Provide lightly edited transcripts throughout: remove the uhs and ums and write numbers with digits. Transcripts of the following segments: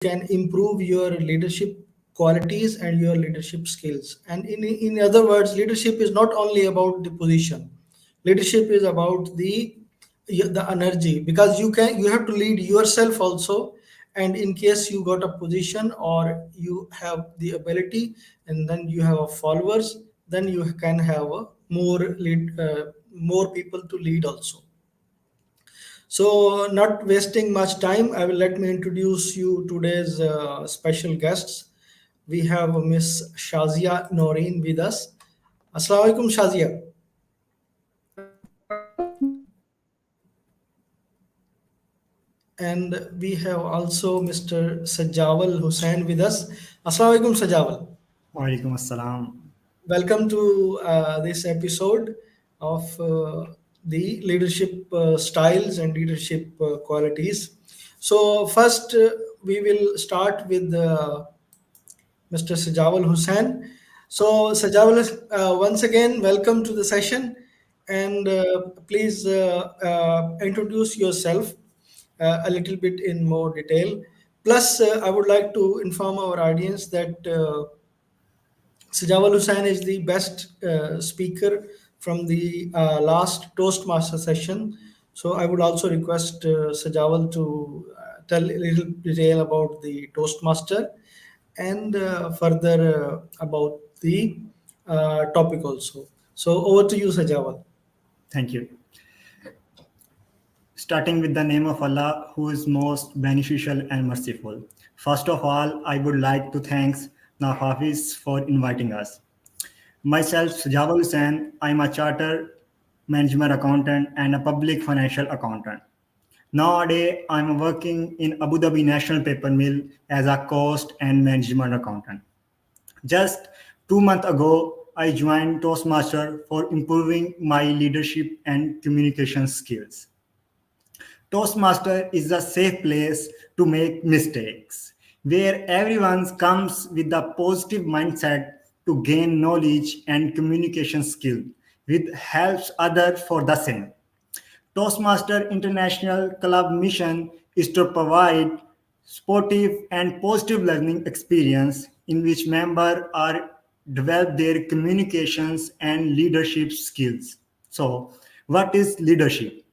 can improve your leadership qualities and your leadership skills. And in other words, leadership is not only about the position. Leadership is about the energy, because you have to lead yourself also. And in case you got a position or you have the ability, and then you have a followers, then you can have a more people to lead also. So, not wasting much time, I will let me introduce you today's special guests. We have Miss Shazia Naureen with us. Assalamu alaikum, Shazia. And we have also Mr. Sajjawal Hussain with us. Assalamu alaikum, Sajjawal. Walaikum assalam. Welcome to this episode of the leadership styles and leadership qualities. So, first, we will start with Mr. Sajjawal Hussain. So, Sajjawal, once again, welcome to the session, and please introduce yourself a little bit in more detail. Plus, I would like to inform our audience that Sajjawal Hussain is the best speaker from the last Toastmaster session. So I would also request Sajjawal to tell a little detail about the Toastmaster and further about the topic also. So over to you, Sajjawal. Thank you. Starting with the name of Allah, who is most beneficial and merciful. First of all, I would like to thank NAVAFIZ for inviting us. Myself, Sajjawal Hussain, I'm a chartered management accountant and a public financial accountant. Nowadays, I'm working in Abu Dhabi National Paper Mill as a cost and management accountant. Just 2 months ago, I joined Toastmaster for improving my leadership and communication skills. Toastmaster is a safe place to make mistakes, where everyone comes with a positive mindset to gain knowledge and communication skill, which helps others for the same. Toastmaster International Club mission is to provide sportive and positive learning experience in which members are develop their communications and leadership skills. So, what is leadership?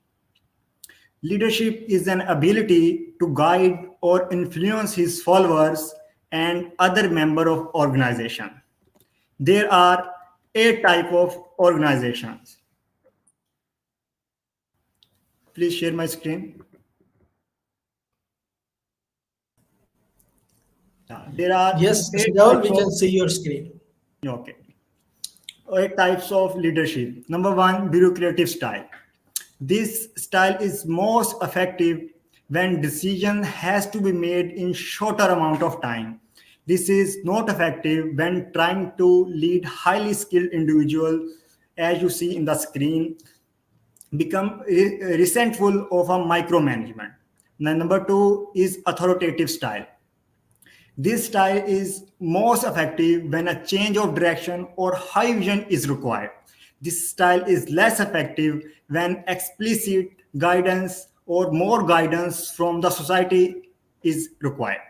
Leadership is an ability to guide or influence his followers and other member of organization. There are 8 type of organizations. Please share my screen. There are Yes, eight Sajjawal, types we of can see your screen. okay. 8 types of leadership. Number one, bureaucratic style. This style is most effective when decision has to be made in shorter amount of time. This is not effective when trying to lead highly skilled individual, as you see in the screen, become resentful of a micromanagement. Now, number two is authoritative style. This style is most effective when a change of direction or high vision is required. This style is less effective when explicit guidance or more guidance from the society is required.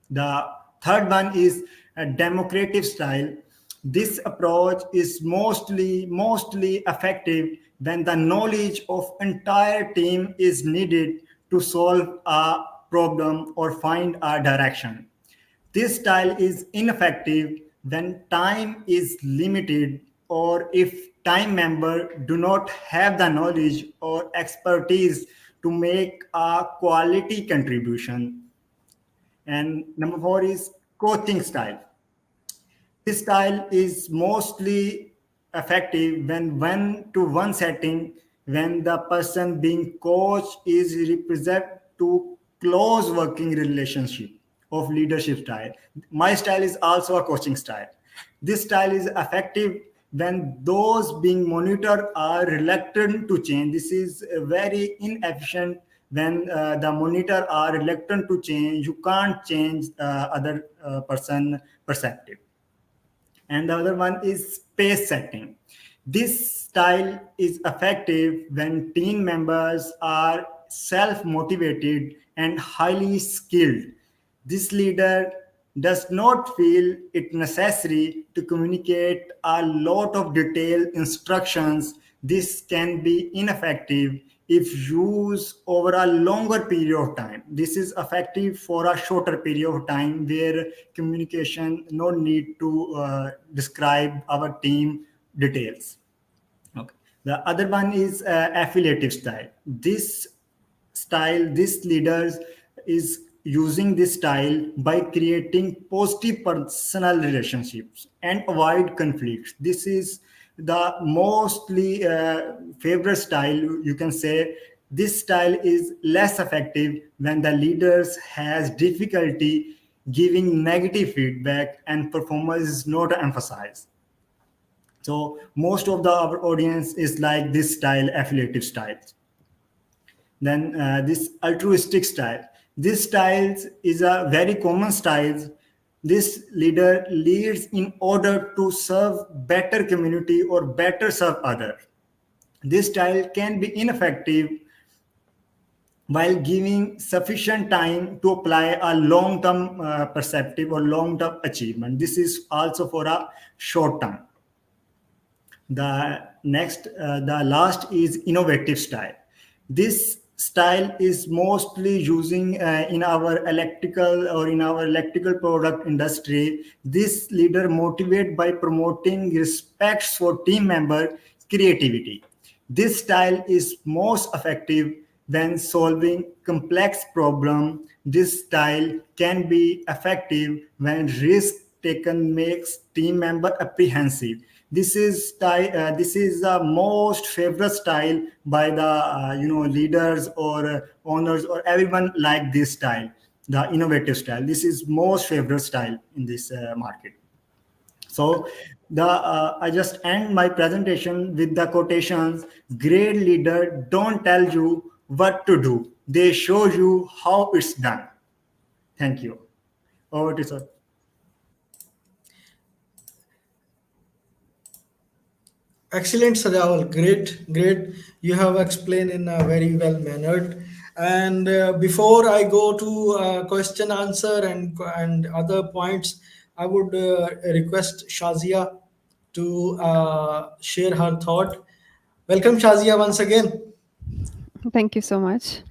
The third one is a democratic style. This approach is mostly effective when the knowledge of entire team is needed to solve a problem or find a direction. This style is ineffective when time is limited or if time members do not have the knowledge or expertise to make a quality contribution. And number four is coaching style. This style is mostly effective when one-to-one setting, when the person being coached is represent to close working relationship of leadership style. My style is also a coaching style. This style is effective when those being monitored are reluctant to change. This is very inefficient when the monitor are reluctant to change. You can't change other person perspective. And the other one is space setting. This style is effective when team members are self motivated and highly skilled. This leader does not feel it necessary to communicate a lot of detailed instructions. This can be ineffective if used over a longer period of time. This is effective for a shorter period of time where communication no need to describe our team details. Okay. The other one is affiliative style. This leaders is using this style by creating positive personal relationships and avoid conflicts. This is the mostly favorite style, you can say. This style is less effective when the leaders has difficulty giving negative feedback and performance is not emphasized. So most of the our audience is like this style, affiliative styles. Then this altruistic style. This style is a very common style. This leader leads in order to serve better community or better serve other. This style can be ineffective while giving sufficient time to apply a long-term perspective or long-term achievement. This is also for a short term. The last is innovative style. This style is mostly using in our electrical product industry. This leader motivate by promoting respect for team member creativity. This style is most effective when solving complex problem. This style can be effective when risk taken makes team member apprehensive. This is the most favorite style by the leaders or owners or everyone like this style, the innovative style. This is most favorite style in this market. So the I just end my presentation with the quotations. Great leader don't tell you what to do, they show you how it's done. Thank you. Over to sir. Excellent, Sajjawal. Great, great. You have explained in a very well mannered. And before I go to question answer and other points, I would request Shazia to share her thought. Welcome, Shazia, once again. Thank you so much.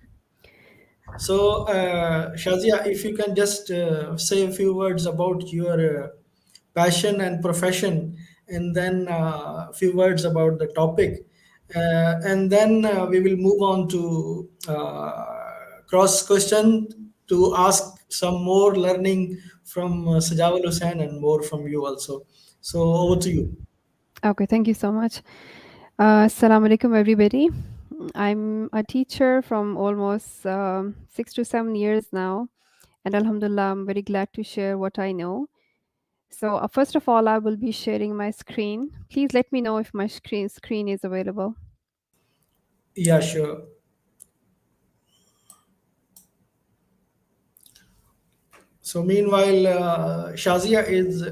So, Shazia, if you can just say a few words about your passion and profession, and then a few words about the topic, and then we will move on to cross question to ask some more learning from Sajjawal Hussain and more from you also. So, over to you. Okay, thank you so much. Assalamu alaikum, everybody. I'm a teacher from almost 6 to 7 years now, and Alhamdulillah, I'm very glad to share what I know. So, first of all, I will be sharing my screen. Please let me know if my screen is available. Yeah, sure. So meanwhile, Shazia is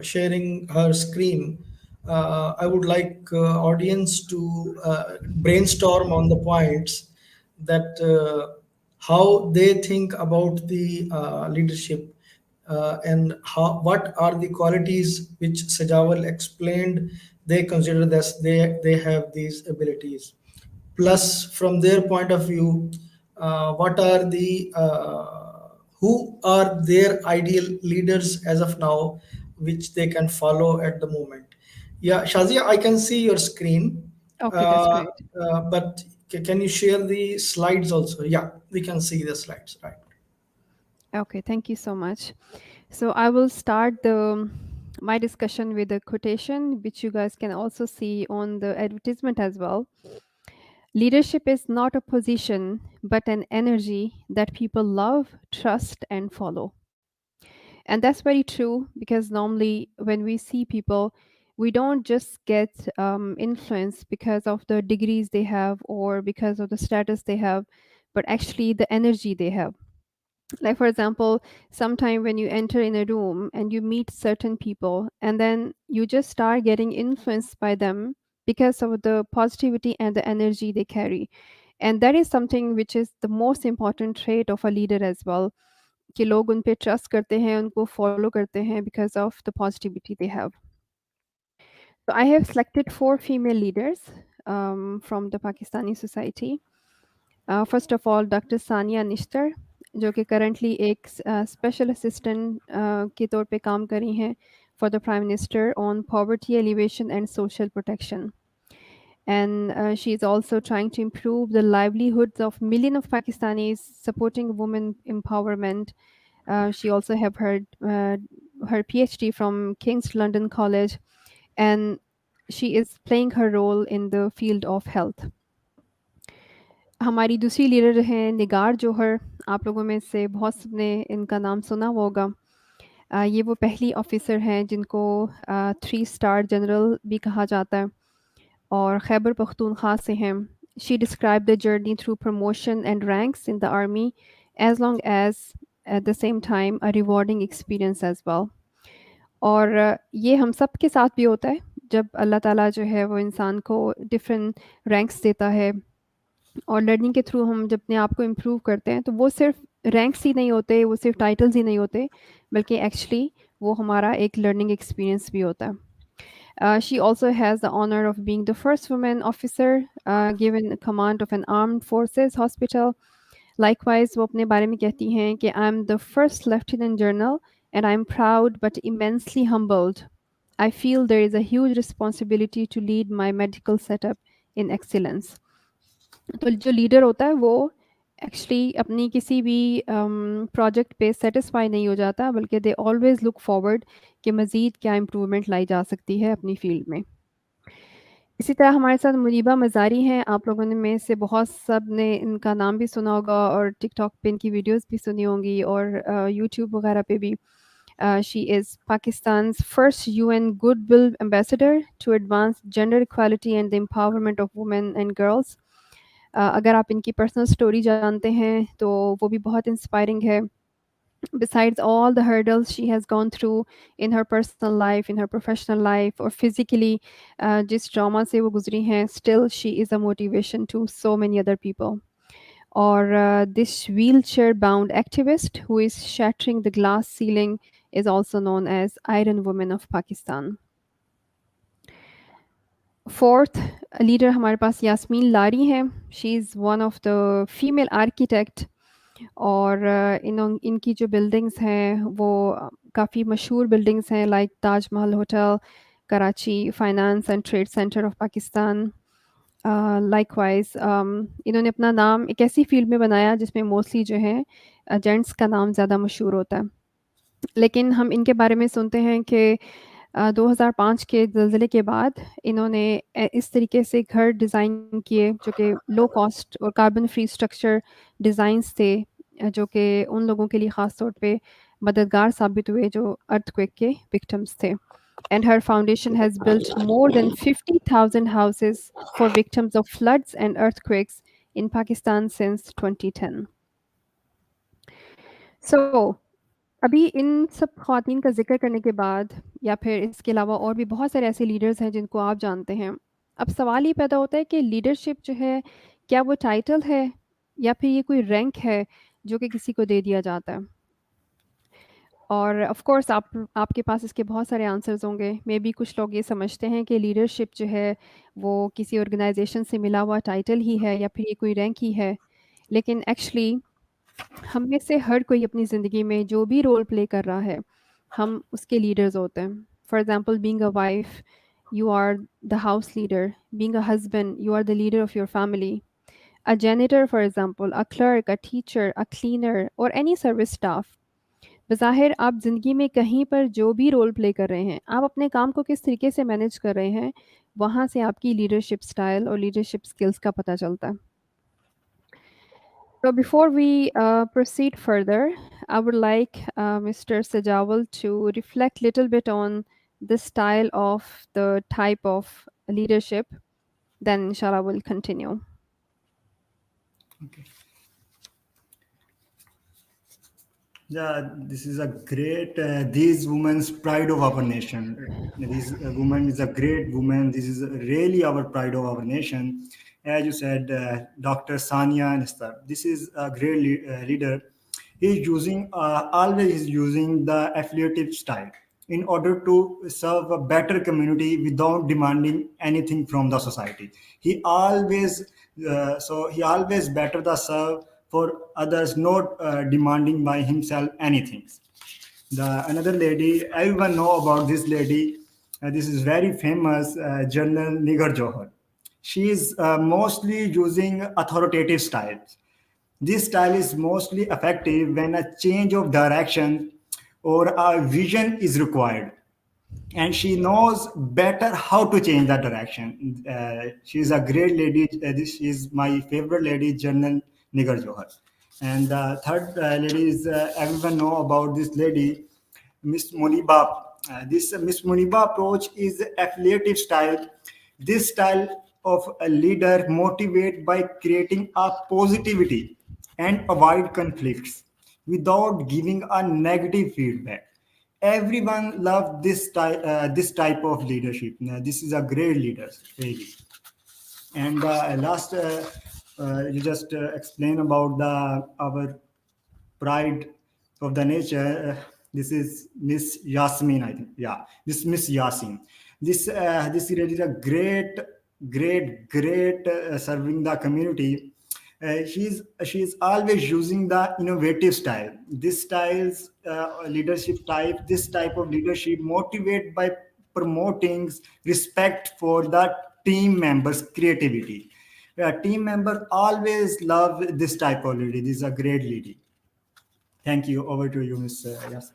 sharing her screen. I would like audience to brainstorm on the points that how they think about the leadership and how what are the qualities which Sajawal explained. They consider that they have these abilities. Plus, from their point of view, what are the who are their ideal leaders as of now, which they can follow at the moment. Yeah, Shazia, I can see your screen, Okay, that's uh, great. but can you share the slides also? Yeah, we can see the slides, right? Okay, thank you so much. So, I will start the my discussion with a quotation, which you guys can also see on the advertisement as well. Leadership is not a position, but an energy that people love, trust, and follow. And that's very true because normally when we see people, we don't just get influence because of the degrees they have or because of the status they have, but actually the energy they have. Like, for example, sometime when you enter in a room and you meet certain people, and then you just start getting influenced by them because of the positivity and the energy they carry. And that is something which is the most important trait of a leader as well, कि लोग उन पे trust करते हैं, उनको follow करते हैं because of the positivity they have. So I have selected 4 female leaders from the Pakistani society. First of all, Dr. Sania Nishtar, जो कि करंटली एक स्पेशल असिस्टेंट के तौर पे काम कर रही हैं for the Prime Minister on poverty alleviation and social protection. And she is also trying to improve the livelihoods of millions of Pakistanis, supporting women empowerment. She also have her PhD from King's London College, and she is playing her role in the field of health. हमारी दूसरी leader हैं निगार जौहर, आप लोगों में से बहुत सब ने इनका नाम सुना होगा। ये वो पहली ऑफ़िसर हैं जिनको 3 स्टार जनरल भी कहा जाता है और खैबर पख्तूनख्वा से हैं। She described the journey through promotion and ranks in the army as long as at the same time a rewarding experience as well. और ये हम सब के साथ भी होता है जब अल्लाह ताला जो है वो इंसान को डिफरेंट रैंक्स देता है और लर्निंग के थ्रू हम जब अपने आप को इम्प्रूव करते हैं तो वो सिर्फ रैंक्स ही नहीं होते, वो सिर्फ टाइटल्स ही नहीं होते, बल्कि एक्चुअली वो हमारा एक लर्निंग एक्सपीरियंस भी होता है। She also has the honor of being the first woman officer given command of an armed forces hospital. Likewise, वो अपने बारे में कहती हैं कि I am the first lieutenant general and I am proud but immensely humbled. I feel there is a huge responsibility to lead my medical setup in excellence. तो जो leader होता है वो एक्चुअली अपनी किसी भी प्रोजेक्ट पे सेटिस्फाई नहीं हो जाता, बल्कि दे ऑलवेज लुक फॉरवर्ड कि मज़ीद क्या इम्प्रूवमेंट लाई जा सकती है अपनी फील्ड में। इसी तरह हमारे साथ मुनीबा मज़ारी हैं, आप लोगों ने में से बहुत सब ने इनका नाम भी सुना होगा और टिकटॉक पे इनकी वीडियोस भी सुनी होंगी और यूट्यूब वगैरह पे भी। She is Pakistan's first UN goodwill ambassador to advance gender equality and the empowerment of women and girls. अगर आप इनकी पर्सनल स्टोरी जानते हैं तो वो भी बहुत इंस्पायरिंग है। Besides all the hurdles she has gone through in her personal life, in her professional life, or physically, जिस trauma से वो गुजरी हैं, still she is a motivation to so many other people. Or this wheelchair-bound activist who is shattering the glass ceiling is also known as Iron Woman of Pakistan. Fourth leader हमारे पास यास्मीन लारी हैं. She is one of the female architect और इनकी जो buildings हैं वो काफ़ी मशहूर buildings हैं like Taj Mahal hotel, Karachi finance and trade centre of Pakistan. Likewise इन्होंने अपना नाम एक ऐसी फील्ड में बनाया जिसमें मोस्टली जो है जेंट्स का नाम ज़्यादा मशहूर होता है, लेकिन हम इनके बारे में सुनते हैं कि 2005 के ज़लज़ले के बाद इन्होंने इस तरीके से घर डिज़ाइन किए जो कि लो कॉस्ट और कार्बन फ्री स्ट्रक्चर डिज़ाइंस थे, जो कि उन लोगों के लिए ख़ास तौर पे मददगार साबित हुए जो अर्थक्वेक के विक्टिम्स थे। And her foundation has built more than 50,000 houses for victims of floods and earthquakes in Pakistan since 2010। सो अभी इन सब ख़वातीन का ज़िक्र करने के बाद या फिर इसके अलावा और भी बहुत सारे ऐसे लीडर्स हैं जिनको आप जानते हैं। अब सवाल ये पैदा होता है कि लीडरशिप जो है क्या वो टाइटल है या फिर ये कोई रैंक है जो कि किसी को दे दिया जाता है? और ऑफ़ कोर्स आपके पास इसके बहुत सारे आंसर्स होंगे। मे बी कुछ लोग ये समझते हैं कि लीडरशिप जो है वो किसी ऑर्गेनाइजेशन से मिला हुआ टाइटल ही है या फिर ये कोई रैंक ही है, लेकिन एक्चुअली हम में से हर कोई अपनी ज़िंदगी में जो भी रोल प्ले कर रहा है, हम उसके लीडर्स होते हैं। For example being a wife, you are the house leader, being a husband, you are the leader of your family. A janitor, for example, a clerk, a teacher, a cleaner, or any service staff. बज़ाहिर आप ज़िंदगी में कहीं पर जो भी role play कर रहे हैं, आप अपने काम को किस तरीके से मैनेज कर रहे हैं, वहाँ से आपकी लीडरशिप स्टाइल और लीडरशिप स्किल्स का पता चलता है। So before we proceed further, I would like Mr. Sajjawal to reflect a little bit on the style of the type of leadership. Then inshallah we'll continue. Okay. Yeah, this is a great, these women's pride of our nation. This woman is a great woman. This is really our pride of our nation. As you said, Dr. Sania Nistar, this is a great leader. He's using always using the affiliative style in order to serve a better community without demanding anything from the society. He always he always better the serve for others, not demanding by himself anything. The another lady, everyone know about this lady. This is very famous, General Nigar Johar. She is mostly using authoritative styles. This style is mostly effective when a change of direction or a vision is required, and she knows better how to change that direction. She's a great lady. This is my favorite lady, General Nigar Johar. And the third lady is everyone know about this lady, Miss Muniba. This Miss Muniba approach is affiliative style. This style of a leader motivate by creating a positivity and avoid conflicts without giving a negative feedback. Everyone loved this type of leadership. Now, this is a great leader, really. And last, you just explain about the our pride of the nature. This is Miss Yasmin, I think. Yeah, this Miss Yasin. This really is a great serving the community. She's always using the innovative style. This styles leadership type. This type of leadership motivate by promoting respect for the team members' creativity. Team member always love this type of leader. This is a great leader. Thank you. Over to you, Miss. Yes.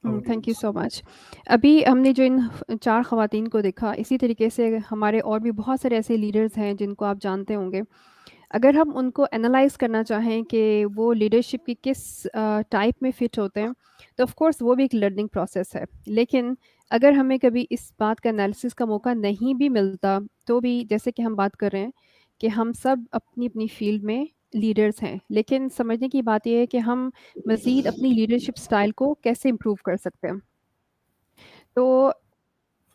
Over to you, thank you Miss. So much. अभी हमने जो इन 4 ख़वातीन को देखा, इसी तरीके से हमारे और भी बहुत सारे ऐसे लीडर्स हैं जिनको आप जानते होंगे। अगर हम उनको एनालाइज़ करना चाहें कि वो लीडरशिप की किस टाइप में फ़िट होते हैं, तो ऑफ़ कोर्स वो भी एक लर्निंग प्रोसेस है। लेकिन अगर हमें कभी इस बात का एनालिसिस का मौका नहीं भी मिलता, तो भी जैसे कि हम बात कर रहे हैं कि हम सब अपनी-अपनी फ़ील्ड में लीडर्स हैं। लेकिन समझने की बात ये है कि हम मज़ीद अपनी लीडरशिप स्टाइल को कैसे इम्प्रूव कर सकते हैं। तो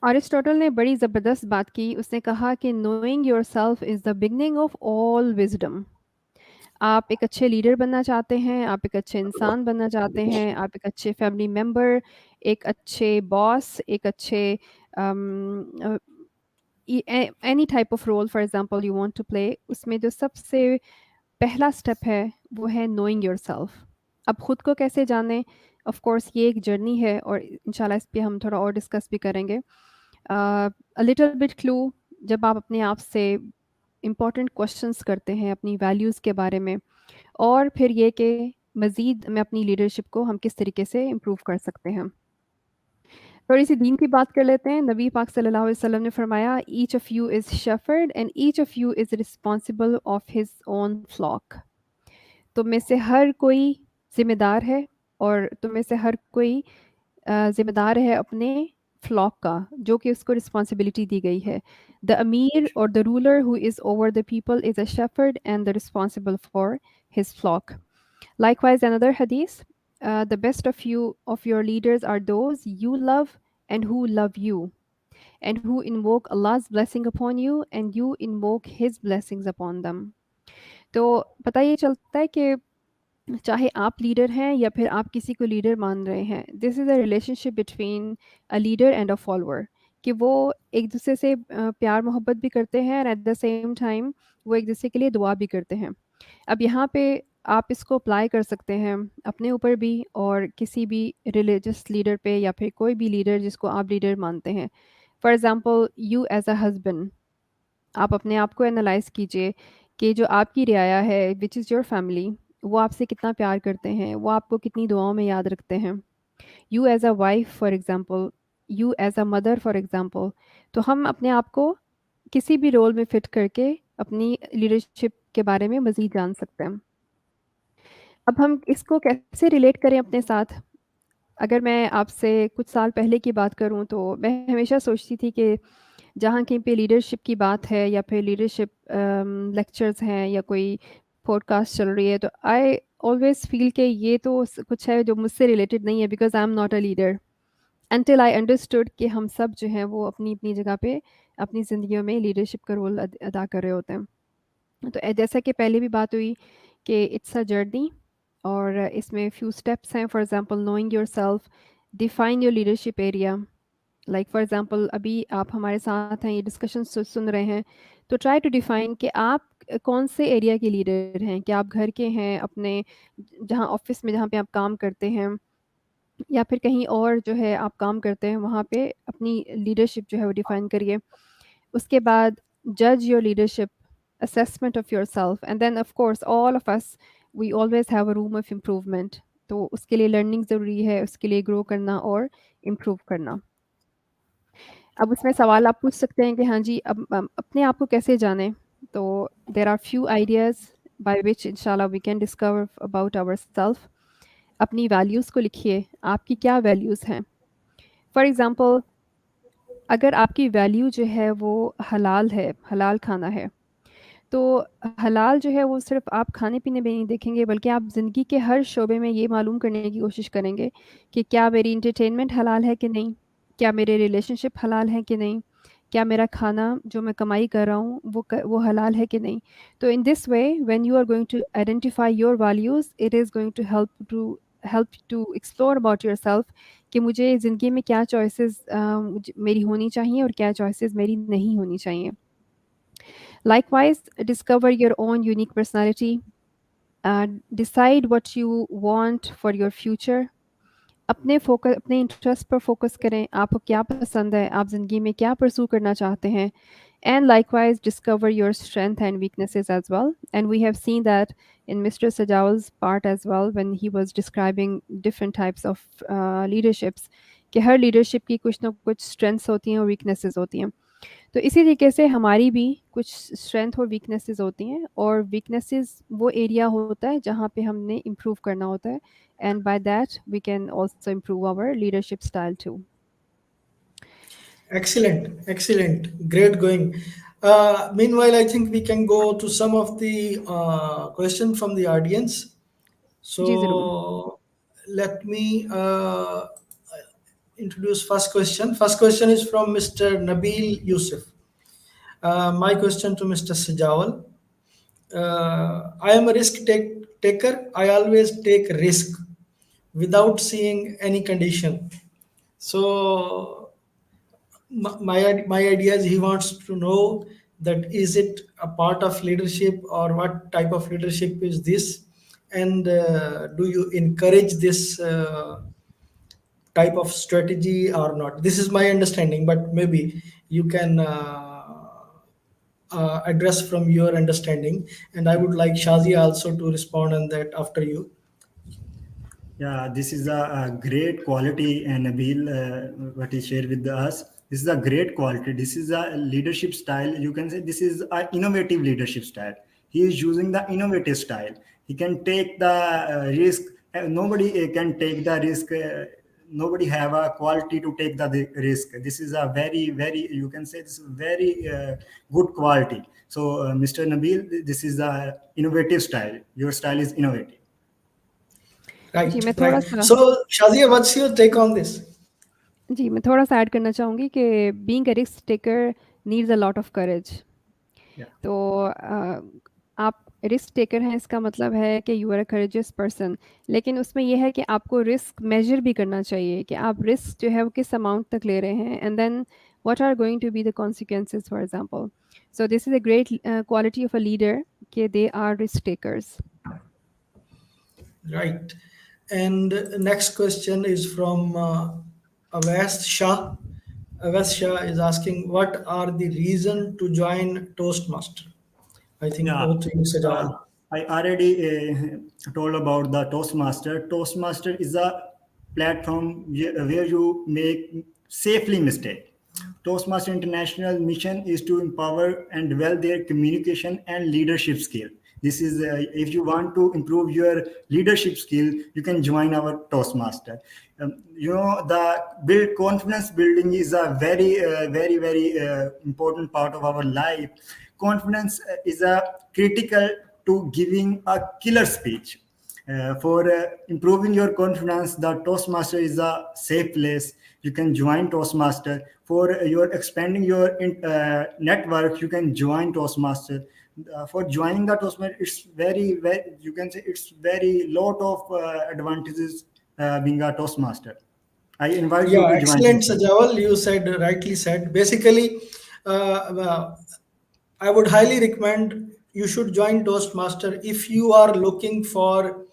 अरिस्टोटल ने बड़ी ज़बरदस्त बात की, उसने कहा कि knowing yourself is the beginning of all wisdom. आप एक अच्छे लीडर बनना चाहते हैं, आप एक अच्छे इंसान बनना चाहते हैं, आप एक अच्छे फैमिली मेंबर, एक अच्छे बॉस, एक अच्छे um, any type of role for example you want to play, उसमें जो सबसे पहला स्टेप है वो है नोइंग योरसेल्फ। अब खुद को कैसे जानें, ऑफ कोर्स ये एक जर्नी है और इंशाल्लाह इस पे हम थोड़ा और डिस्कस भी करेंगे। अ लिटिल बिट क्लू, जब आप अपने आप से इम्पोर्टेंट क्वेश्चंस करते हैं अपनी वैल्यूज़ के बारे में, और फिर ये कि मज़ीद में अपनी लीडरशिप को हम किस तरीके से इम्प्रूव कर सकते हैं। थोड़ी-सी दीन की बात कर लेते हैं। नबी पाक सल्लल्लाहु अलैहि वसल्लम ने फरमाया, each of you is shepherd and each of you is responsible of his own flock. तुम में से हर कोई ज़िम्मेदार है और तुम में से हर कोई ज़िम्मेदार है अपने फ्लॉक का, जो कि उसको रिस्पॉन्सिबिलिटी दी गई है। द अमीर और the ruler who is over the people is a shepherd and the responsible for his flock. Likewise, another hadith, the best of your leaders are those you love and who love you, and who invoke Allah's blessing upon you and you invoke His blessings upon them. तो पता ये चलता है कि चाहे आप leader हैं या फिर आप किसी को लीडर मान रहे हैं, this is a relationship between a leader and a follower, कि वो एक दूसरे से प्यार मोहब्बत भी करते हैं और एट द सेम टाइम वो एक दूसरे के लिए दुआ भी करते हैं। अब यहाँ पे आप इसको अप्लाई कर सकते हैं अपने ऊपर भी और किसी भी रिलीजियस लीडर पे या फिर कोई भी लीडर जिसको आप लीडर मानते हैं। For example, you as a husband, आप अपने आप को एनालाइज़ कीजिए कि जो आपकी रियाया है, विच इज़ योर फैमिली, वो आपसे कितना प्यार करते हैं, वो आपको कितनी दुआओं में याद रखते हैं। You as a wife for example, you as a mother for example. तो हम अपने आप को किसी भी रोल में फ़िट करके अपनी लीडरशिप के बारे में मज़ीद जान सकते हैं। अब हम इसको कैसे रिलेट करें अपने साथ? अगर मैं आपसे कुछ साल पहले की बात करूँ, तो मैं हमेशा सोचती थी कि जहाँ कहीं पे लीडरशिप की बात है या फिर लीडरशिप लेक्चर्स हैं या कोई पॉडकास्ट चल रही है, तो आई ऑलवेज़ फ़ील कि ये तो कुछ है जो मुझसे रिलेटेड नहीं है, because I am not a leader. Until I understood कि हम सब जो हैं वो अपनी-अपनी जगह पे अपनी ज़िंदगियों में लीडरशिप का रोल अदा कर रहे होते हैं। तो जैसा कि पहले भी बात हुई कि इट्स अ जर्नी, और इसमें फ्यू स्टेप्स हैं, for example knowing yourself, define your leadership area. Like for example अभी आप हमारे साथ हैं, ये डिस्कशन सुन रहे हैं, तो ट्राई टू डिफाइन कि आप कौन से एरिया के लीडर हैं, कि आप घर के हैं, अपने जहाँ ऑफिस में जहाँ पे आप काम करते हैं, या फिर कहीं और जो है आप काम करते हैं, वहाँ पे अपनी लीडरशिप जो है वो डिफाइन करिए। उसके बाद जज your leadership, assessment of yourself, and then of course all of us, we always have a room of improvement। तो उसके लिए लर्निंग ज़रूरी है, उसके लिए ग्रो करना और इम्प्रूव करना। अब उसमें सवाल आप पूछ सकते हैं कि हाँ जी, अब अपने आप को कैसे जानें। तो there are few ideas by which इंशाल्लाह we can discover about our self. अपनी वैल्यूज़ को लिखिए, आपकी क्या वैल्यूज़ हैं। फॉर एग्ज़ाम्पल अगर आपकी वैल्यू जो है वो हलाल है, हलाल खाना है, तो हलाल जो है वो सिर्फ़ आप खाने-पीने में नहीं देखेंगे, बल्कि आप ज़िंदगी के हर शोबे में ये मालूम करने की कोशिश करेंगे कि क्या मेरी एंटरटेनमेंट हलाल है कि नहीं? क्या मेरे रिलेशनशिप हलाल हैं कि नहीं? क्या मेरा खाना जो मैं कमाई कर रहा हूँ वो हलाल है कि नहीं? तो in this way when you are going to identify your values, it is going to help to explore about yourself कि मुझे ज़िंदगी में क्या चॉइसेस मेरी होनी चाहिए और क्या चॉइसेस मेरी नहीं होनी चाहिए। Likewise, discover your own unique personality. Decide what you want for your future. अपने इंटरेस्ट पर फोकस करें, आपको क्या पसंद है, आप ज़िंदगी में क्या परस्यू करना चाहते हैं। And likewise, discover your strength and weaknesses as well. And we have seen that in Mr. Sajjawal's part as well, when he was describing different types of leaderships, कि हर leadership की कुछ ना कुछ strengths होती हैं और weaknesses होती हैं। तो इसी तरीके से हमारी भी कुछ स्ट्रेंथ और वीकनेसेस होती हैं, और वीकनेसेस वो एरिया होता है जहाँ पे हमने इम्प्रूव करना होता है, and by that we can also improve our leadership style too. Excellent, excellent, great going. Meanwhile, I think we can go to some of the questions from the audience. जी ज़रूर। So let me introduce first question. First question is from Mr. Nabil Yusuf. My question to Mr. Sajjawal. I am a taker. I always take risk without seeing any condition. So my idea is he wants to know that is it a part of leadership or what type of leadership is this, and do you encourage this type of strategy or not? This is my understanding, but maybe you can address from your understanding, and I would like Shazia also to respond on that after you. Yeah, this is a great quality, and Nabil, what he shared with us. This is a great quality. This is a leadership style. You can say this is an innovative leadership style. He is using the innovative style. He can take the risk. Nobody can take the risk. Nobody have a quality to take the risk. This is a very, you can say this is very good quality. So, Mr. Nabil, this is a innovative style. Your style is innovative. Ji Right, मैं थोड़ा right. सा So, Shazia, what's your take on this? जी मैं थोड़ा सा add करना चाहूँगी कि being a risk taker needs a lot of courage. Yeah. तो आप रिस्क टेकर हैं, इसका मतलब है कि you are a courageous person, लेकिन उसमें यह है कि आपको रिस्क मेजर भी करना चाहिए कि आप रिस्क जो है वो किस अमाउंट तक ले रहे हैं, and then what are going to be the consequences for example. So this is a great quality of a leader कि they are risk takers. Right. And next question is from Avas Shah. Avas Shah is asking, what are the reason to join Toastmaster? I think Yeah, over to you, uh, Sajjawal. I already told about the Toastmaster. Toastmaster is a platform where you make safely mistake. Toastmaster International mission is to empower and develop their communication and leadership skill. This is if you want to improve your leadership skill, you can join our Toastmaster. The build confidence building is a very important part of our life. Confidence is a critical to giving a killer speech. For improving your confidence, the Toastmaster is a safe place. You can join Toastmaster. For your expanding your network, you can join Toastmaster. For joining the Toastmaster, it's very, you can say it's very lot of advantages being a Toastmaster. I invite you Yeah, to join excellent, Toastmaster. Sajjawal. You said rightly said. Basically, I would highly recommend you should join Toastmaster if you are looking for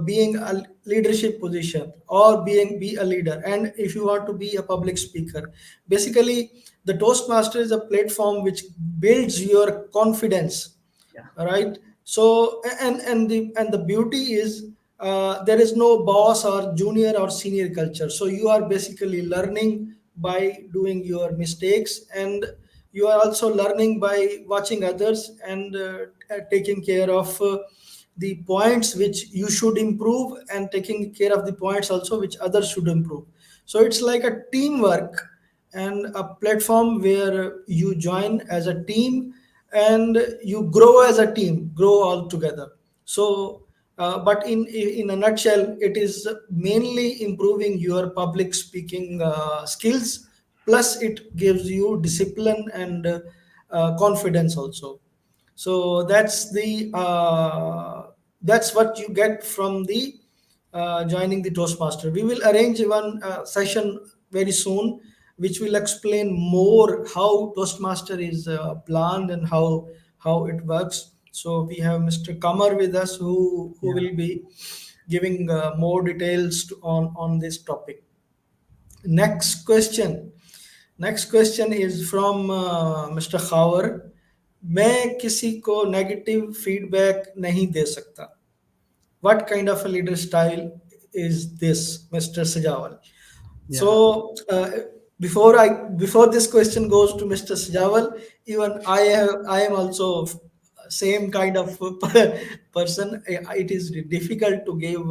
being a leadership position or be a leader, and if you want to be a public speaker. Basically, the Toastmaster is a platform which builds your confidence, Yeah, all right. So and the beauty is there is no boss or junior or senior culture, so you are basically learning by doing your mistakes, and you are also learning by watching others and taking care of the points which you should improve, and taking care of the points also which others should improve. So it's like a teamwork and a platform where you join as a team and you grow as a team, grow all together. So but in a nutshell, it is mainly improving your public speaking skills, plus it gives you discipline and confidence also. So that's what you get from the joining the Toastmaster. We will arrange one session very soon, which will explain more how Toastmaster is planned and how it works. So we have Mr. Kamar with us, who yeah, will be giving more details on this topic. Next question. Next question is from Mr. Khawer. मैं किसी को negative feedback नहीं दे सकता. What kind of a leader style is this, Mr. Sajjawal? So yeah, before this question goes to Mr. Sajjawal, even I am also same kind of person. It is difficult to give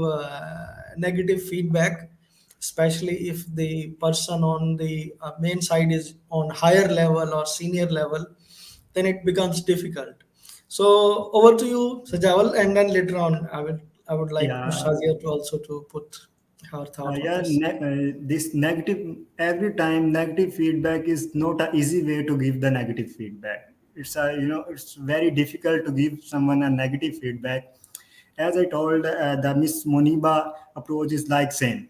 negative feedback, especially if the person on the main side is on higher level or senior level, then it becomes difficult. So over to you, Sajjawal, and then later on I would like Ms. yeah. Shazia to also to put her thought on Yeah, this. this negative, every time negative feedback is not an easy way to give the negative feedback. It's a, it's very difficult to give someone a negative feedback. As I told, the Miss Moniba approach is like saying,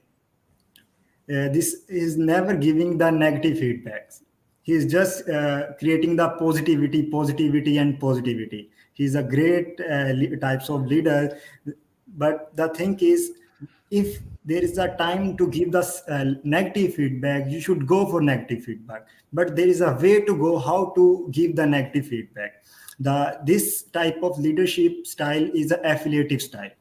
this is never giving the negative feedbacks. He's just creating the positivity and positivity. He's a great types of leader. But the thing is, if there is a time to give the negative feedback, you should go for negative feedback. But there is a way to go how to give the negative feedback. This type of leadership style is an affiliative style.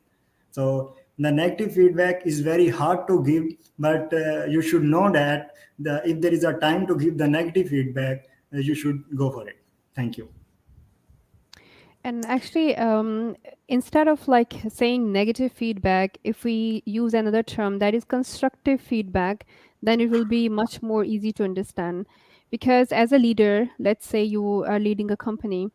So the negative feedback is very hard to give, but you should know that if there is a time to give the negative feedback, you should go for it. Thank you. And actually, instead of like saying negative feedback, if we use another term that is constructive feedback, then it will be much more easy to understand. Because as a leader, let's say you are leading a company,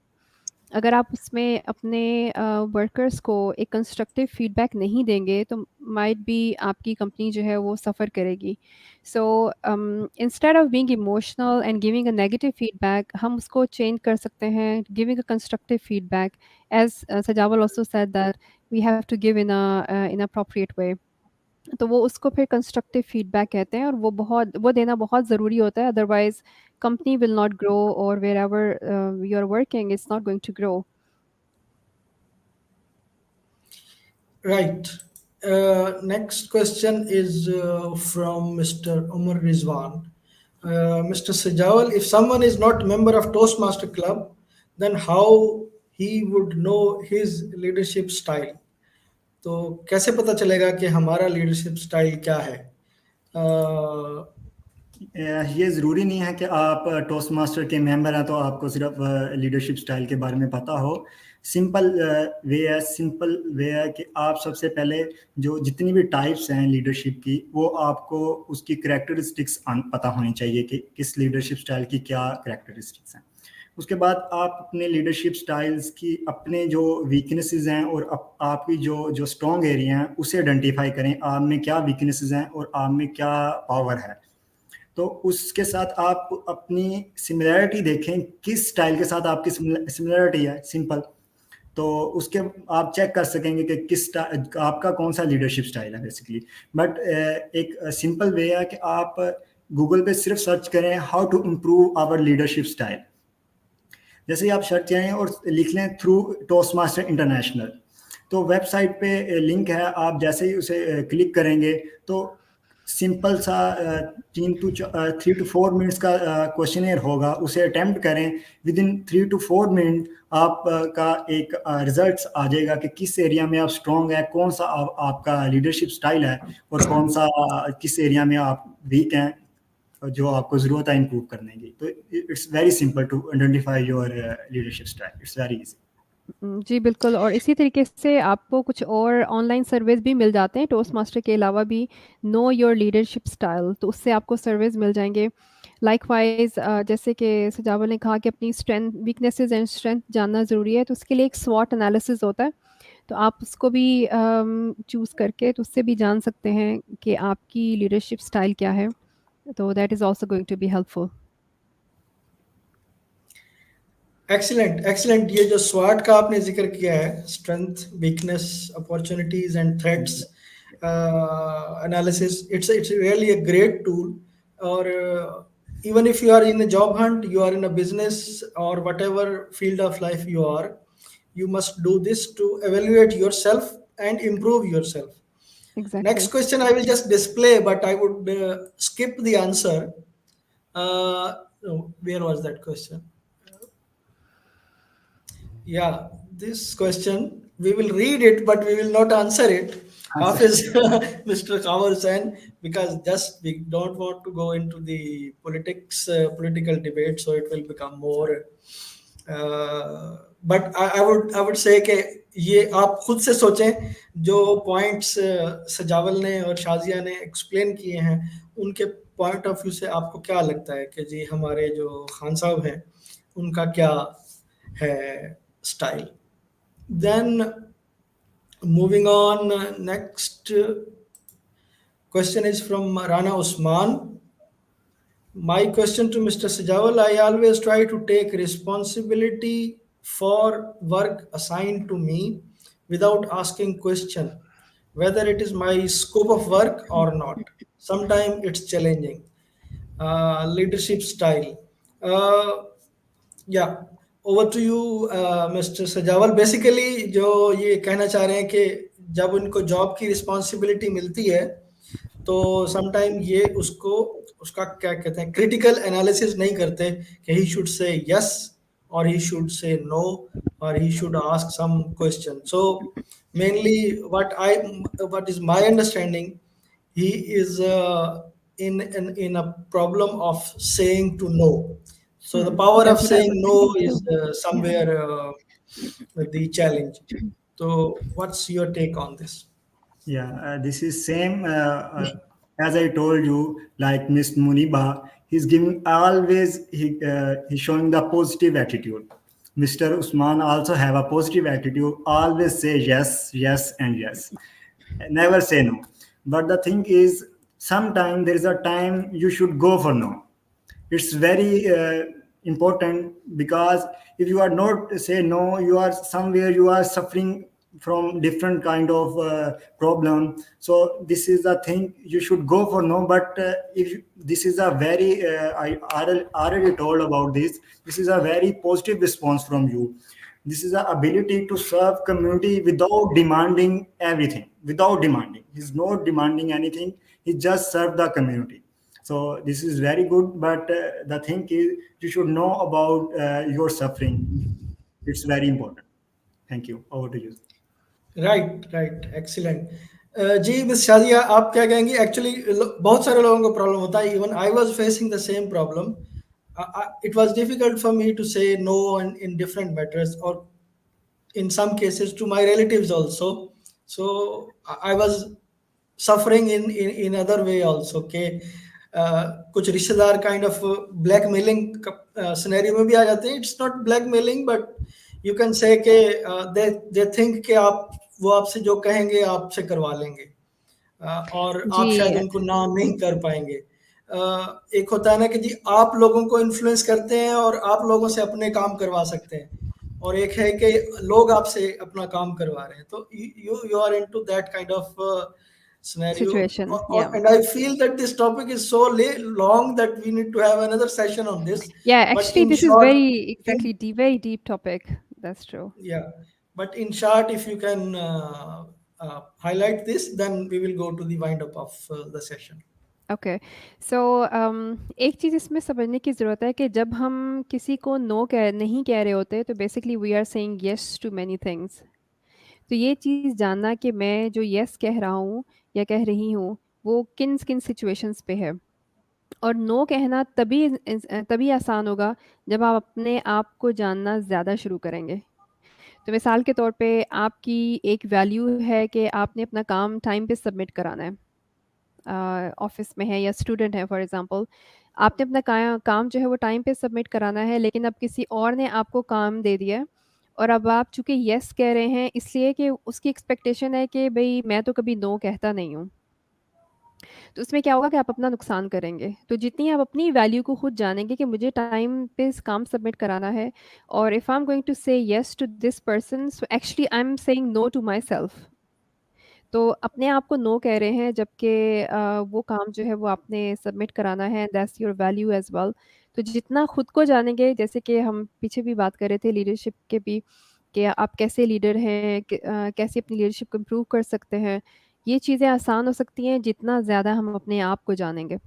अगर आप उसमें अपने workers को एक constructive feedback नहीं देंगे तो might be आपकी कंपनी जो है वो सफ़र करेगी. So instead of being emotional and giving a negative feedback, हम उसको चेंज कर सकते हैं giving a constructive feedback. As Sajawal also said that we have to give in appropriate way. तो वो उसको फिर कंस्ट्रक्टिव फीडबैक कहते हैं, और वो देना बहुत ज़रूरी होता है, otherwise company will not grow, और wherever you are working it's not going to grow. Right. Next question is from Mr. Umar Rizwan. Mr. Sajjawal, if someone is not a member of Toastmaster Club, then how he would know his leadership style? तो कैसे पता चलेगा कि हमारा leadership style क्या है? ये ज़रूरी नहीं है कि आप टोस्ट मास्टर के मेंबर हैं तो आपको सिर्फ लीडरशिप स्टाइल के बारे में पता हो. सिंपल वे है कि आप सबसे पहले जो जितनी भी टाइप्स हैं लीडरशिप की, वो आपको उसकी करैक्टरिस्टिक्स पता होनी चाहिए कि किस लीडरशिप स्टाइल की क्या करैक्टरिस्टिक्स हैं. उसके बाद आप अपने लीडरशिप स्टाइल्स की अपने जो वीकनेसेस हैं और आपकी जो स्ट्रॉन्ग एरिया हैं उसे आइडेंटिफाई करें. आप में क्या वीकनेसेस हैं और आप में क्या पावर है. तो उसके साथ आप अपनी सिमिलैरिटी देखें, किस स्टाइल के साथ आपकी सिमिलैरिटी है, सिंपल। तो उसके आप चेक कर सकेंगे कि आपका कौन सा लीडरशिप स्टाइल है बेसिकली। बट एक सिंपल वे है कि आप गूगल पे सिर्फ सर्च करें how to improve our leadership style. जैसे ही आप सर्च करें और लिख लें थ्रू टोस्ट मास्टर इंटरनेशनल, तो वेबसाइट पे लिंक है, आप जैसे ही उसे क्लिक करेंगे तो सिंपल सा 3 to 4 मिनट्स का क्वेश्चनेयर होगा, उसे अटेम्प्ट करें। विद इन 3 to 4 मिनट आप का एक रिजल्ट्स आ जाएगा कि किस एरिया में आप स्ट्रॉन्ग है, कौन सा आपका लीडरशिप स्टाइल है, और कौन सा किस एरिया में आप वीक हैं, जो आपको ज़रूरत है इम्प्रूव करने की। तो it's very simple to identify your leadership style, it's very easy. जी बिल्कुल, और इसी तरीके से आपको कुछ और ऑनलाइन सर्विस भी मिल जाते हैं टोस्ट मास्टर के अलावा भी। नो योर लीडरशिप स्टाइल, तो उससे आपको सर्विस मिल जाएंगे। लाइकवाइज जैसे कि सजावल ने कहा कि अपनी स्ट्रेंथ, वीकनेसेस एंड स्ट्रेंथ जानना ज़रूरी है, तो उसके लिए एक स्वॉट एनालिसिस होता है, तो आप उसको भी चूज़ करके तो उससे भी जान सकते हैं कि आपकी लीडरशिप स्टाइल क्या है। तो that is also going to be helpful. Excellent excellent. ये जो स्वाट का आपने जिक्र किया है, strength, weakness, opportunities and threats analysis, it's really a great tool. और even if you are in a job hunt, you are in a business, or whatever field of life you are, you must do this to evaluate yourself and improve yourself. Exactly. Next question I will just display, but I would skip the answer. No, where was that question? Yeah, this question we will read it, but we will not answer it. हाँ Half sir. is Mr. Hussain, because just we don't want to go into the political debate, so it will become more. But I would say कि ये आप खुद से सोचें, जो points सजावल ने और शाजिया ने एक्सप्लेन किए हैं, उनके पॉइंट ऑफ व्यू से आपको क्या लगता है कि जी हमारे जो खान साहब हैं उनका क्या है style. Then moving on, next question is from Rana Usman. My question to Mr. Sajjawal: I always try to take responsibility for work assigned to me without asking question whether it is my scope of work or not. Sometimes it's challenging. Leadership style. या over to you mister सजावल। Basically जो ये कहना चाह रहे हैं कि जब उनको जॉब की रिस्पॉन्सिबिलिटी मिलती है तो समटाइम ये उसको उसका क्या कहते हैं क्रिटिकल एनालिसिस नहीं करते कि ही शुड से यस और ही शुड से नो और he should ask some question. So mainly what is my understanding, he is in a problem of saying to no. So the power of That's what I saying was no thinking is too. somewhere the challenge. So what's your take on this? Yeah, this is same as I told you. Like Miss Muniba, he's giving always he's showing the positive attitude. Mr. Usman also have a positive attitude. Always say yes, yes, and yes. Never say no. But the thing is, sometimes there is a time you should go for no. It's very important, because if you are not say no, you are somewhere, you are suffering from different kind of problem. So this is the thing, you should go for no. But this is a very already told about this is a very positive response from you. This is the ability to serve community without demanding everything, without demanding. He's not demanding anything, he just serve the community. So this is very good, but the thing is, you should know about your suffering. It's very important. Thank you. Over to you. Right right, excellent. जी miss Shadia, आप क्या कहेंगी? Actually बहुत सारे लोगों को problem होता है, even I was facing the same problem. It was difficult for me to say no in different matters, or in some cases to my relatives also. So I was suffering in other way also के कुछ रिश्तेदार kind of blackmailing scenario में भी आ जाते हैं. It's not blackmailing, but you can say के they think कि आप वो आपसे जो कहेंगे आपसे करवा लेंगे, और आप शायद जी उनको ना नहीं कर पाएंगे. एक होता है ना कि जी आप लोगों को इन्फ्लुएंस करते हैं और आप लोगों से अपने काम करवा सकते हैं, और एक है कि लोग आपसे अपना काम करवा रहे हैं, तो you are into that kind of scenario. Situation. Yeah. And I feel that this topic is so long that we need to have another session on this. Yeah, But actually, in this is short, very exactly deep, very deep topic. That's true. yeah. But in short, if you can highlight this, then we will go to the wind up of the session. Okay so एक चीज़ इसमें समझने की ज़रूरत है कि जब हम किसी को नो कह नहीं कह रहे होते तो basically we are saying yes to many things. तो ये चीज़ जानना कि मैं जो यस कह रहा हूँ या कह रही हूँ वो किन किन सिचुएशंस पे है, और नो कहना तभी आसान होगा जब आप अपने आप को जानना ज़्यादा शुरू करेंगे। तो मिसाल के तौर पे आपकी एक वैल्यू है कि आपने अपना काम टाइम पे सबमिट कराना है, ऑफिस में है या स्टूडेंट है फॉर एग्जांपल, आपने अपना काम जो है वो टाइम पे सबमिट कराना है, लेकिन अब किसी और ने आपको काम दे दिया है, और अब आप चूंकि यस कह रहे हैं इसलिए कि उसकी एक्सपेक्टेशन है कि भाई मैं तो कभी नो कहता नहीं हूँ, तो उसमें क्या होगा कि आप अपना नुकसान करेंगे। तो जितनी आप अपनी वैल्यू को खुद जानेंगे कि मुझे टाइम पे इस काम सबमिट कराना है, और if I am going to say yes to this person, so actually I am saying no to myself. तो अपने आप को नो कह रहे हैं, जबकि वो काम जो है वो आपने सबमिट कराना है, that's your value as well. तो जितना खुद को जानेंगे, जैसे कि हम पीछे भी बात कर रहे थे लीडरशिप के भी, कि आप कैसे लीडर हैं, कैसे अपनी लीडरशिप को इम्प्रूव कर सकते हैं, ये चीज़ें आसान हो सकती हैं जितना ज़्यादा हम अपने आप को जानेंगे।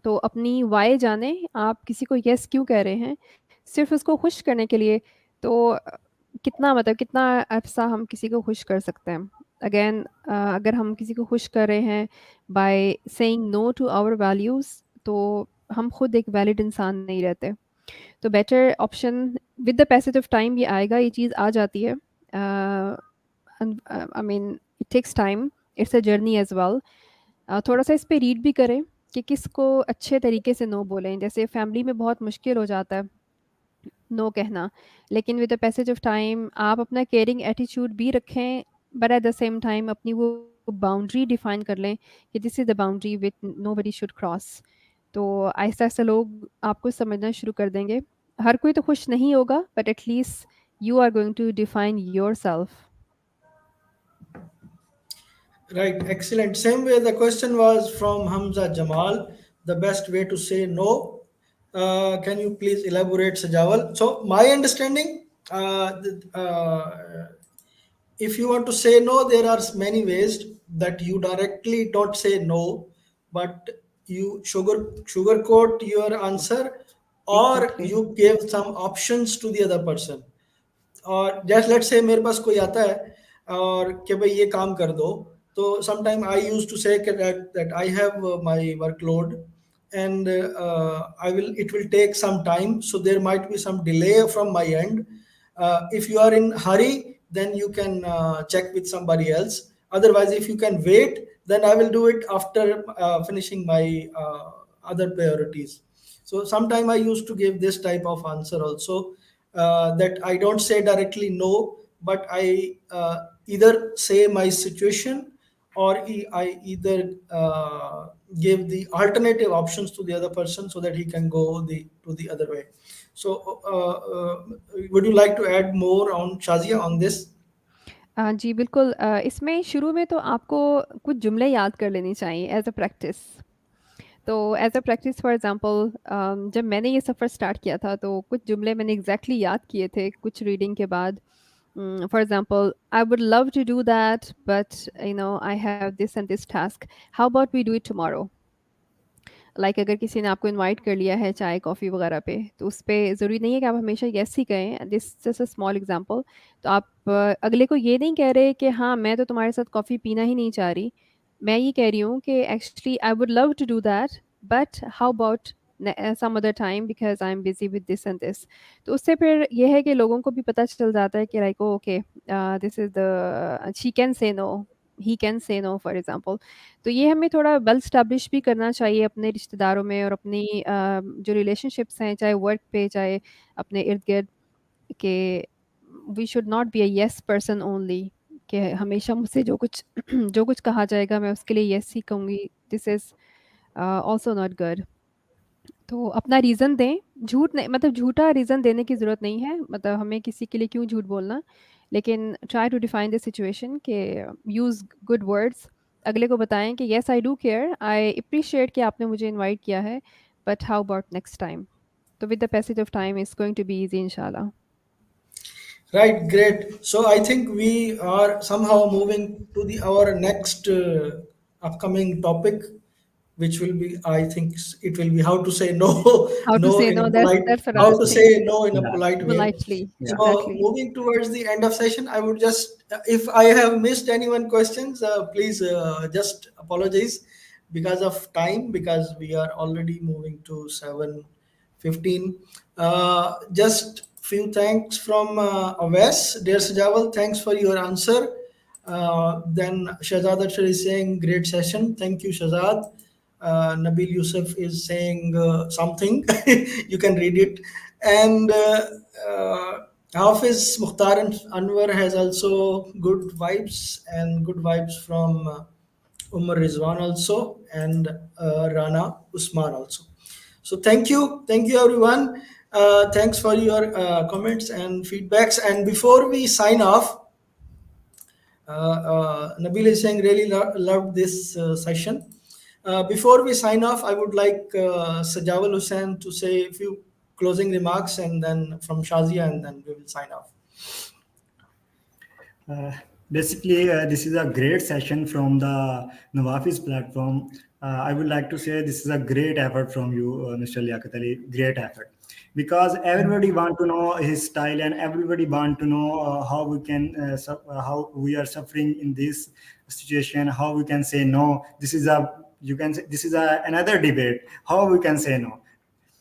तो अपनी वाई जानें, आप किसी को येस क्यों कह रहे हैं, सिर्फ़ उसको खुश करने के लिए, तो कितना मतलब कितना अरसा हम किसी को खुश कर सकते हैं। अगेन अगर हम किसी को खुश कर रहे हैं by saying no to our values, तो हम खुद एक वैलिड इंसान नहीं रहते। तो better option with the passage of time ये आएगा, ये चीज़ आ जाती है। I mean it takes time, it's a journey as well. थोड़ा-सा इस पे रीड भी करें कि किसको अच्छे तरीके से नो बोलें। जैसे फैमिली में बहुत मुश्किल हो जाता है नो कहना, लेकिन with the passage of time आप अपना केयरिंग एटीट्यूड भी रखें, but at the same time अपनी वो बाउंड्री डिफाइन कर लें कि this is the boundary which nobody should cross. तो आहिस्ता-आहिस्ता लोग आपको समझना शुरू कर देंगे। हर कोई तो खुश नहीं होगा, but at least you are going to define yourself. Right, excellent. Same way, the question was from Hamza Jamal. The best way to say no. Can you please elaborate, Sajjawal? So, my understanding, if you want to say no, there are many ways that you directly don't say no, but you sugarcoat your answer, or exactly. you give some options to the other person. और just let's say मेरे पास कोई आता है और कि भाई ये काम कर दो, तो sometime I use to say that I have my workload and I will it will take some time, so there might be some delay from my end. If you are in hurry, then you can check with somebody else. Otherwise, if you can wait, then I will do it after finishing my other priorities. So sometime I used to give this type of answer also, that I don't say directly no, but I either say my situation, or I either give the alternative options to the other person so that he can go to the other way. So, would you like to add more on, Shazia, on this? जी बिल्कुल, इसमें शुरू में तो आपको कुछ जुमले याद कर लेनी चाहिए एज़ अ प्रैक्टिस। तो as a practice for example, जब मैंने ये सफ़र स्टार्ट किया था तो कुछ जुमले मैंने एग्ज़ैक्टली याद किए थे कुछ रीडिंग के बाद। For example, I would love to do that, but you know I have this and this task, how about we do it tomorrow. Like अगर किसी ने आपको इनवाइट कर लिया है चाय कॉफ़ी वगैरह पे, तो उस पे ज़रूरी नहीं है कि आप हमेशा येस ही कहें, this just a small example. तो आप अगले को ये नहीं कह रहे कि हाँ मैं तो तुम्हारे साथ कॉफ़ी पीना ही नहीं चाह रही, मैं ये कह रही हूँ कि actually I would love to do that, but how about some other time because I am busy with this and this. तो उससे फिर ये है कि लोगों को भी पता चल जाता है कि like okay this is the she can say no, he can say no for example. तो ये हमें थोड़ा वेल स्टैब्लिश भी करना चाहिए अपने रिश्तेदारों में और अपनी जो रिलेशनशिप्स हैं, चाहे वर्क पे चाहे अपने इर्द गिर्द, कि we should not be a yes person only, कि हमेशा मुझसे जो कुछ जो कुछ कहा जाएगा मैं उसके लिए येस ही कहूँगी। This is also not good. तो अपना रीज़न दें, झूठ नहीं, मतलब झूठा रीज़न देने की ज़रूरत नहीं है, मतलब हमें किसी के लिए क्यों झूठ बोलना। लेकिन try to define the situation कि यूज़ गुड वर्ड्स, अगले को बताएं कि yes I do care, I appreciate कि आपने मुझे इनवाइट किया है, but how about next time. तो with the passage of time it's going to be easy इंशाल्लाह। Right, great. So I think we are somehow moving to the our next upcoming topic, which will be, I think it will be how to say no, How to no say in a no, polite, that's what I how was to say thinking. no in a Yeah, polite way. Politely, yeah. So exactly. moving towards the end of session, I would just, if I have missed anyone questions, please just apologize because of time, because we are already moving to 7:15. Just few thanks from Awais. Dear Sajjawal, thanks for your answer. Then Shahzad Akhtar is saying, great session. Thank you, Shahzad. Nabil Yusuf is saying something. You can read it. And Hafiz Mukhtar and Anwar has also good vibes, and good vibes from Umar Rizwan also, and Rana Usman also. So thank you everyone. Thanks for your comments and feedbacks. And before we sign off, Nabil is saying really loved this session. Before we sign off, I would like Sajjawal Hussain to say a few closing remarks, and then from Shazia, and then we will sign off. Uh, Basically, this is a great session from the NAVAFIZ platform. I would like to say this is a great effort from you, Mr. Liaquat Ali. Great effort, because everybody want to know his style, and everybody want to know how we can how we are suffering in this situation. How we can say no. This is a, you can say this is a another debate. How we can say no.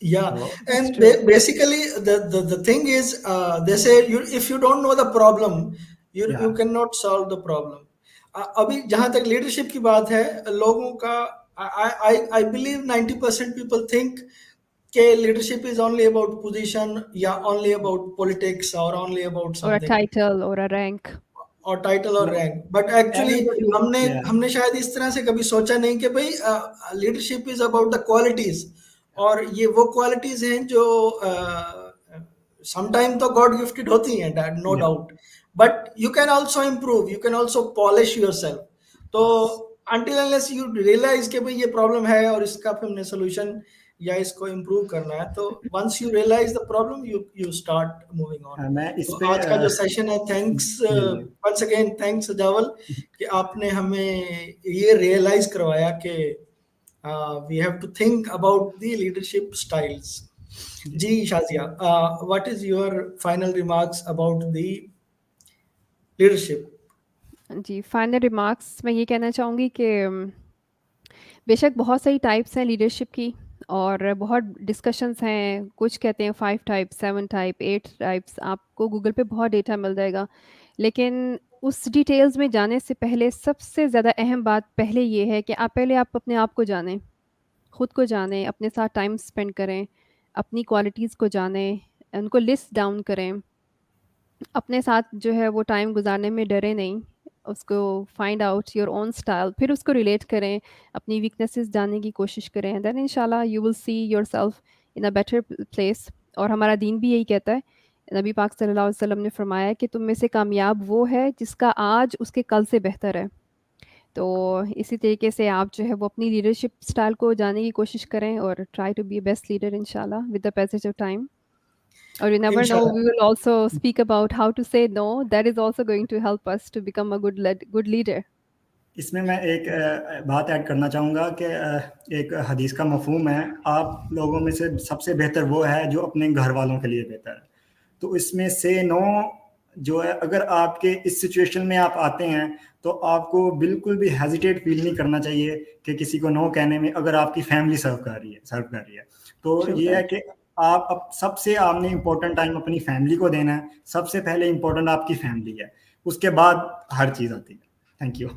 Yeah, So That's and true. basically the thing is, they say you, if you don't know the problem, you yeah, cannot solve the problem. अभी जहाँ तक leadership की बात है, लोगों का, I believe 90% people think कि leadership is only about position, या only about politics, or only about Or a something, title or a rank. और टाइटल और no, rank. But actually everybody. हमने Yeah, हमने शायद इस तरह से कभी सोचा नहीं कि भाई leadership is about the qualities, और ये वो क्वालिटीज हैं जो समटाइम तो गॉड गिफ्टेड होती हैं, no yeah. Doubt, but you can also improve, you can also polish yourself. तो until unless you realize कि भाई ये प्रॉब्लम है और इसका फिर हमने सोल्यूशन या इसको इम्प्रूव करना है, तो once you realise the problem, you start moving on. मैं इस तो पे आज का जो सेशन है, थैंक्स जी जी वंस अगेन, थैंक्स सजावल, कि आपने हमें ये रियलाइज करवाया कि we have to think about the leadership styles. जी जी Shazia, what is your final remarks about the leadership? जी, फाइनल रिमार्क्स मैं ये कहना चाहूँगी कि बेशक बहुत सारी टाइप्स हैं लीडरशिप की, और बहुत डिस्कशंस हैं, कुछ कहते हैं 5 टाइप, 7 टाइप, 8 टाइप्स, आपको गूगल पे बहुत डेटा मिल जाएगा। लेकिन उस डिटेल्स में जाने से पहले सबसे ज़्यादा अहम बात पहले ये है कि आप अपने आप को जानें, खुद को जानें, अपने साथ टाइम स्पेंड करें, अपनी क्वालिटीज़ को जानें, उनको लिस्ट डाउन करें। अपने साथ जो है वो टाइम गुज़ारने में डरे नहीं, उसको find out your own style, फिर उसको रिलेट करें, अपनी वीकनेसेस जानने की कोशिश करें, देन इंशाल्लाह you will see yourself in a better place. और हमारा दीन भी यही कहता है, नबी पाक सल्लल्लाहु अलैहि वसल्लम ने फरमाया कि तुम में से कामयाब वो है जिसका आज उसके कल से बेहतर है। तो इसी तरीके से आप जो है वो अपनी लीडरशिप स्टाइल को जानने की कोशिश करें और try to be best leader इंशाल्लाह with the passage of time. Or you never know, we इंशाल्लाह. will also speak about how to say no. That is also going to help us to become a good leader. इसमें मैं एक बात add करना चाहूँगा कि एक हदीस का मफहूम है, आप लोगों में से सबसे बेहतर वो है जो अपने घर वालों के लिए बेहतर है. तो इसमें से नो जो है, अगर आपके इस सिचुएशन में आप आते हैं तो आपको बिल्कुल भी हेजिटेट फील नहीं करना चाहिए कि किसी को नो कहने में, अगर आपकी फैमिली सर्व कर रही है. तो True ये है that. कि आप अब सबसे आपने इम्पोर्टेंट टाइम अपनी फैमिली को देना है. सबसे पहले इम्पोर्टेंट आपकी फैमिली है, उसके बाद हर चीज़ आती है. Thank you.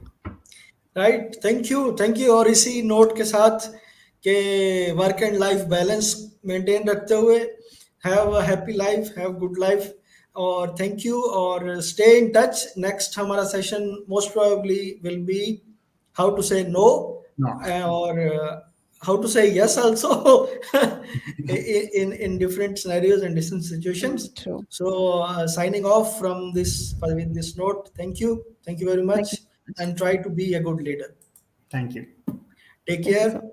Right, thank you. और इसी नोट के साथ के work and life balance maintain रखते हुए, have a happy life, have good life, और थैंक यू, और स्टे इन टच. नेक्स्ट हमारा session most probably will be how to say no, No. और how to say yes also in different scenarios and different situations. True. So signing off from this with this note. Thank you very Thank you much, so much. and try to be a good leader. Thank you. Take Thank you so care. much.